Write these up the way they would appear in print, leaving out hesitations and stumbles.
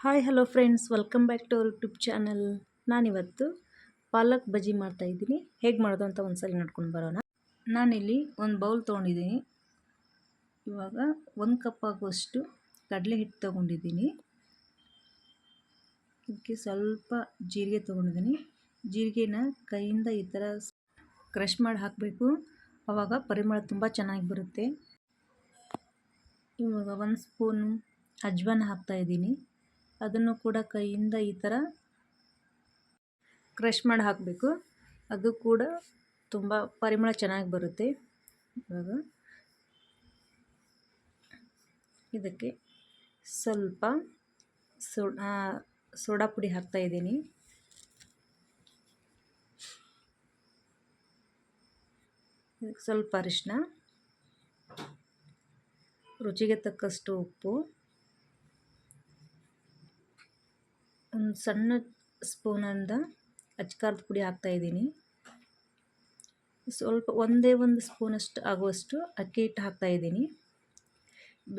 Hi hello friends, welcome back to our YouTube channel. ನಾನಿವತ್ತು ಪಾಲಕ್ ಬಜ್ಜಿ ಮಾಡ್ತಾಯಿದ್ದೀನಿ. ಹೇಗೆ ಮಾಡೋದು ಅಂತ ಒಂದ್ಸಲ ನೋಡ್ಕೊಂಡು ಬರೋಣ. ನಾನಿಲ್ಲಿ ಒಂದು ಬೌಲ್ ತೊಗೊಂಡಿದ್ದೀನಿ. ಇವಾಗ 1 ಕಪ್ ಆಗುವಷ್ಟು ಕಡಲೆ ಹಿಟ್ಟು ತೊಗೊಂಡಿದ್ದೀನಿ. ಇದಕ್ಕೆ ಸ್ವಲ್ಪ ಜೀರಿಗೆ ತೊಗೊಂಡಿದ್ದೀನಿ. ಜೀರಿಗೆನ ಕೈಯಿಂದ ಈ ಥರ ಕ್ರಷ್ ಮಾಡಿ ಹಾಕಬೇಕು. ಆವಾಗ ಪರಿಮಳ ತುಂಬ ಚೆನ್ನಾಗಿ ಬರುತ್ತೆ. ಇವಾಗ 1 ಸ್ಪೂನು ಅಜ್ವಾನ ಹಾಕ್ತಾಯಿದ್ದೀನಿ. ಅದನ್ನು ಕೂಡ ಕೈಯಿಂದ ಈ ಥರ ಕ್ರಷ್ ಮಾಡಿ ಹಾಕಬೇಕು. ಅದು ಕೂಡ ತುಂಬ ಪರಿಮಳ ಚೆನ್ನಾಗಿ ಬರುತ್ತೆ. ಇವಾಗ ಇದಕ್ಕೆ ಸ್ವಲ್ಪ ಸೋಡಾ ಪುಡಿ ಹಾಕ್ತಾಯಿದ್ದೀನಿ. ಇದಕ್ಕೆ ಸ್ವಲ್ಪ ಅರಿಶಿನ, ರುಚಿಗೆ ತಕ್ಕಷ್ಟು ಉಪ್ಪು, ಒಂದು ಸಣ್ಣ ಸ್ಪೂನಿಂದ ಅಚ್ಕಾರದ ಪುಡಿ ಹಾಕ್ತಾಯಿದ್ದೀನಿ. ಸ್ವಲ್ಪ ಒಂದೇ ಒಂದು ಸ್ಪೂನಷ್ಟು ಆಗುವಷ್ಟು ಅಕ್ಕಿ ಹಿಟ್ಟು ಹಾಕ್ತಾಯಿದ್ದೀನಿ.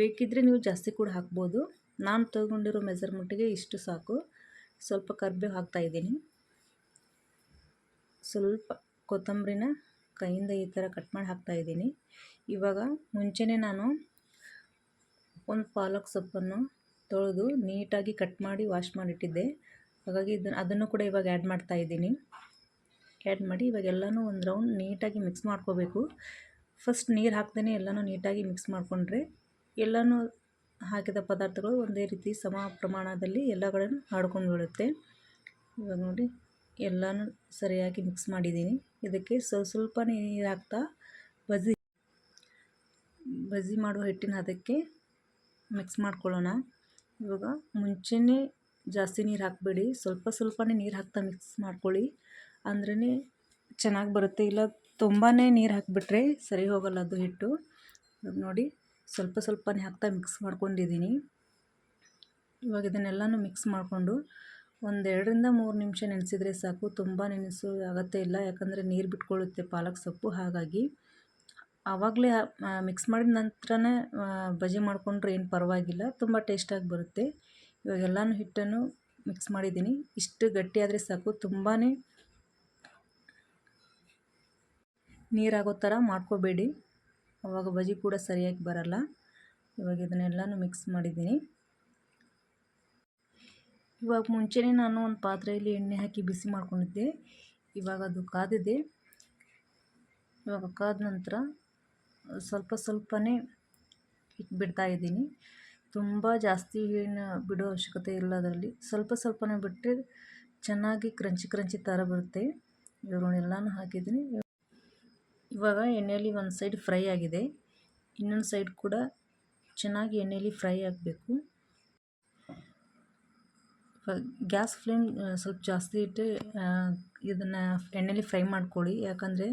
ಬೇಕಿದ್ದರೆ ನೀವು ಜಾಸ್ತಿ ಕೂಡ ಹಾಕ್ಬೋದು. ನಾನು ತೊಗೊಂಡಿರೋ ಮೆಜರ್ಮೆಂಟಿಗೆ ಇಷ್ಟು ಸಾಕು. ಸ್ವಲ್ಪ ಕರಿಬೇವು ಹಾಕ್ತಾಯಿದ್ದೀನಿ. ಸ್ವಲ್ಪ ಕೊತ್ತಂಬರಿನ ಕೈಯಿಂದ ಈ ಥರ ಕಟ್ ಮಾಡಿ ಹಾಕ್ತಾಯಿದ್ದೀನಿ. ಇವಾಗ ಮುಂಚೆನೇ ನಾನು ಒಂದು ಪಾಲಕ್ ಸೊಪ್ಪನ್ನು ತೊಳೆದು ನೀಟಾಗಿ ಕಟ್ ಮಾಡಿ ವಾಶ್ ಮಾಡಿಟ್ಟಿದ್ದೆ. ಹಾಗಾಗಿ ಅದನ್ನು ಕೂಡ ಇವಾಗ ಆ್ಯಡ್ ಮಾಡ್ತಾಯಿದ್ದೀನಿ. ಆ್ಯಡ್ ಮಾಡಿ ಇವಾಗ ಎಲ್ಲನೂ ಒಂದು ರೌಂಡ್ ನೀಟಾಗಿ ಮಿಕ್ಸ್ ಮಾಡ್ಕೋಬೇಕು. ಫಸ್ಟ್ ನೀರು ಹಾಕ್ದೇ ಎಲ್ಲನೂ ನೀಟಾಗಿ ಮಿಕ್ಸ್ ಮಾಡಿಕೊಂಡ್ರೆ ಎಲ್ಲನೂ ಹಾಕಿದ ಪದಾರ್ಥಗಳು ಒಂದೇ ರೀತಿ ಸಮ ಪ್ರಮಾಣದಲ್ಲಿ ಎಲ್ಲ ಕಡೆ ಹರಡ್ಕೊಂಡು ಬಿಡುತ್ತೆ. ಇವಾಗ ನೋಡಿ ಎಲ್ಲನೂ ಸರಿಯಾಗಿ ಮಿಕ್ಸ್ ಮಾಡಿದ್ದೀನಿ. ಇದಕ್ಕೆ ಸ್ವಲ್ಪ ನೀರು ಹಾಕ್ತಾ ಬಜ್ಜಿ ಮಾಡುವ ಹಿಟ್ಟಿನ ಅದಕ್ಕೆ ಮಿಕ್ಸ್ ಮಾಡ್ಕೊಳ್ಳೋಣ. ಇವಾಗ ಮುಂಚೆನೇ ಜಾಸ್ತಿ ನೀರು ಹಾಕಬೇಡಿ, ಸ್ವಲ್ಪನೇ ನೀರು ಹಾಕ್ತಾ ಮಿಕ್ಸ್ ಮಾಡ್ಕೊಳ್ಳಿ. ಅಂದ್ರೇ ಚೆನ್ನಾಗಿ ಬರುತ್ತೆ. ಇಲ್ಲ ತುಂಬಾ ನೀರು ಹಾಕಿಬಿಟ್ರೆ ಸರಿ ಹೋಗಲ್ಲ ಅದು ಹಿಟ್ಟು. ಇವಾಗ ನೋಡಿ ಸ್ವಲ್ಪನೇ ಹಾಕ್ತಾ ಮಿಕ್ಸ್ ಮಾಡ್ಕೊಂಡಿದ್ದೀನಿ. ಇವಾಗ ಇದನ್ನೆಲ್ಲನೂ ಮಿಕ್ಸ್ ಮಾಡಿಕೊಂಡು ಒಂದು 2 ರಿಂದ 3 ನಿಮಿಷ ನೆನೆಸಿದರೆ ಸಾಕು. ತುಂಬ ನೆನೆಸೋ ಅಗತ್ಯ ಇಲ್ಲ, ಯಾಕಂದರೆ ನೀರು ಬಿಟ್ಕೊಳ್ಳುತ್ತೆ ಪಾಲಕ್ ಸೊಪ್ಪು. ಹಾಗಾಗಿ ಆವಾಗಲೇ ಮಿಕ್ಸ್ ಮಾಡಿದ ನಂತರನೇ ಬಜ್ಜಿ ಮಾಡಿಕೊಂಡ್ರೆ ಏನು ಪರವಾಗಿಲ್ಲ, ತುಂಬ ಟೇಸ್ಟಾಗಿ ಬರುತ್ತೆ. ಇವಾಗ ಎಲ್ಲನೂ ಹಿಟ್ಟನ್ನು ಮಿಕ್ಸ್ ಮಾಡಿದ್ದೀನಿ. ಇಷ್ಟು ಗಟ್ಟಿಯಾದರೆ ಸಾಕು, ತುಂಬಾ ನೀರಾಗೋ ಥರ ಮಾಡ್ಕೋಬೇಡಿ, ಆವಾಗ ಬಜ್ಜಿ ಕೂಡ ಸರಿಯಾಗಿ ಬರಲ್ಲ. ಇವಾಗ ಇದನ್ನೆಲ್ಲನೂ ಮಿಕ್ಸ್ ಮಾಡಿದ್ದೀನಿ. ಇವಾಗ ಮುಂಚೆನೇ ನಾನು ಒಂದು ಪಾತ್ರೆಯಲ್ಲಿ ಎಣ್ಣೆ ಹಾಕಿ ಬಿಸಿ ಮಾಡ್ಕೊಂಡಿದ್ದೆ. ಇವಾಗ ಅದು ಕಾದಿದೆ. ಇವಾಗ ಕಾದ ನಂತರ ಸ್ವಲ್ಪನೇ ಹಿಟ್ಟು ಬಿಡ್ತಾಯಿದ್ದೀನಿ. ತುಂಬ ಜಾಸ್ತಿ ಏನು ಬಿಡೋ ಅವಶ್ಯಕತೆ ಇಲ್ಲ ಅದರಲ್ಲಿ. ಸ್ವಲ್ಪನೇ ಬಿಟ್ಟರೆ ಚೆನ್ನಾಗಿ ಕ್ರಂಚಿ ಥರ ಬರುತ್ತೆ. ಇವಾಗ ಎಲ್ಲನೂ ಹಾಕಿದ್ದೀನಿ. ಇವಾಗ ಎಣ್ಣೆಯಲ್ಲಿ ಒಂದು ಸೈಡ್ ಫ್ರೈ ಆಗಿದೆ, ಇನ್ನೊಂದು ಸೈಡ್ ಕೂಡ ಚೆನ್ನಾಗಿ ಎಣ್ಣೆಯಲ್ಲಿ ಫ್ರೈ ಆಗಬೇಕು. ಗ್ಯಾಸ್ ಫ್ಲೇಮ್ ಸ್ವಲ್ಪ ಜಾಸ್ತಿ ಇಟ್ಟು ಇದನ್ನು ಎಣ್ಣೆಯಲ್ಲಿ ಫ್ರೈ ಮಾಡ್ಕೊಳ್ಳಿ. ಯಾಕಂದರೆ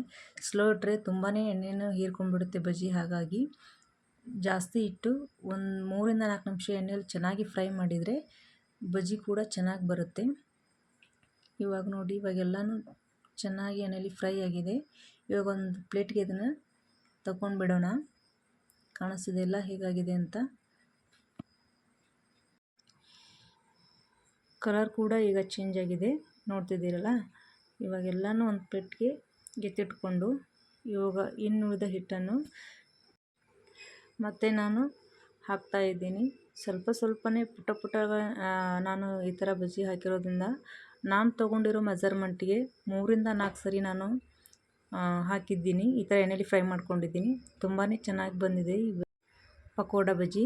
ಸ್ಲೋ ಇಟ್ಟರೆ ತುಂಬಾ ಎಣ್ಣೆಯನ್ನು ಹೀರ್ಕೊಂಡ್ಬಿಡುತ್ತೆ ಬಜ್ಜಿ. ಹಾಗಾಗಿ ಜಾಸ್ತಿ ಇಟ್ಟು ಒಂದು 3 ರಿಂದ 4 ನಿಮಿಷ ಎಣ್ಣೆಯಲ್ಲಿ ಚೆನ್ನಾಗಿ ಫ್ರೈ ಮಾಡಿದರೆ ಬಜ್ಜಿ ಕೂಡ ಚೆನ್ನಾಗಿ ಬರುತ್ತೆ. ಇವಾಗ ನೋಡಿ ಇವಾಗೆಲ್ಲನೂ ಚೆನ್ನಾಗಿ ಎಣ್ಣೆಯಲ್ಲಿ ಫ್ರೈ ಆಗಿದೆ. ಇವಾಗ ಒಂದು ಪ್ಲೇಟ್ಗೆ ಇದನ್ನು ತಗೊಂಡ್ಬಿಡೋಣ. ಕಾಣಿಸ್ತಿದೆ ಎಲ್ಲ ಹೇಗಾಗಿದೆ ಅಂತ. ಕಲರ್ ಕೂಡ ಈಗ ಚೇಂಜ್ ಆಗಿದೆ, ನೋಡ್ತಿದ್ದೀರಲ್ಲ. ಇವಾಗೆಲ್ಲನೂ ಒಂದು ಪ್ಲೇಟ್ಗೆ ಎತ್ತಿಟ್ಕೊಂಡು ಇವಾಗ ಇನ್ನುಳಿದ ಹಿಟ್ಟನ್ನು ಮತ್ತೆ ನಾನು ಹಾಕ್ತಾಯಿದ್ದೀನಿ. ಸ್ವಲ್ಪನೇ ಪುಟ್ಟ ನಾನು ಈ ಥರ ಬಜ್ಜಿ ಹಾಕಿರೋದ್ರಿಂದ ನಾನು ತೊಗೊಂಡಿರೋ ಮೆಜರ್ಮೆಂಟಿಗೆ 3 ರಿಂದ 4 ಸರಿ ನಾನು ಹಾಕಿದ್ದೀನಿ. ಈ ಥರ ಎಣ್ಣೆಯಲ್ಲಿ ಫ್ರೈ ಮಾಡ್ಕೊಂಡಿದ್ದೀನಿ. ತುಂಬಾ ಚೆನ್ನಾಗಿ ಬಂದಿದೆ ಈ ಪಕೋಡ ಬಜ್ಜಿ.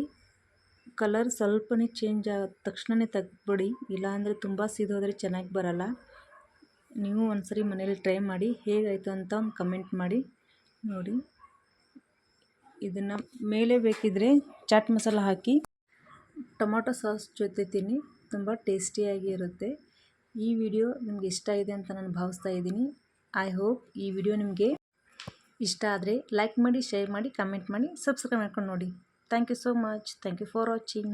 ಕಲರ್ ಸ್ವಲ್ಪನೇ ಚೇಂಜ್ ಆದ ತಕ್ಷಣವೇ ತೆಗ್ದುಬಿಡಿ, ಇಲ್ಲಾಂದರೆ ತುಂಬ ಸೀದೋದ್ರೆ ಚೆನ್ನಾಗಿ ಬರಲ್ಲ. ನೀವು ಒಂದ್ಸರಿ ಮನೇಲಿ ಟ್ರೈ ಮಾಡಿ, ಹೇಗಾಯಿತು ಅಂತ ಒಂದು ಕಮೆಂಟ್ ಮಾಡಿ. ನೋಡಿ ಇದನ್ನು ಮೇಲೆ ಬೇಕಿದ್ದರೆ ಚಾಟ್ ಮಸಾಲ ಹಾಕಿ ಟೊಮೊಟೊ ಸಾಸ್ ಜೊತೆ ತಿನ್ನಿ, ತುಂಬ ಟೇಸ್ಟಿಯಾಗಿ ಇರುತ್ತೆ. ಈ ವಿಡಿಯೋ ನಿಮಗೆ ಇಷ್ಟ ಇದೆ ಅಂತ ನಾನು ಭಾವಿಸ್ತಾ ಇದ್ದೀನಿ. ಐ ಹೋಪ್ ಈ ವಿಡಿಯೋ ನಿಮಗೆ ಇಷ್ಟ ಆದರೆ ಲೈಕ್ ಮಾಡಿ, ಶೇರ್ ಮಾಡಿ, ಕಮೆಂಟ್ ಮಾಡಿ, ಸಬ್ಸ್ಕ್ರೈಬ್ ಮಾಡ್ಕೊಂಡು ನೋಡಿ. Thank you so much. Thank you for watching.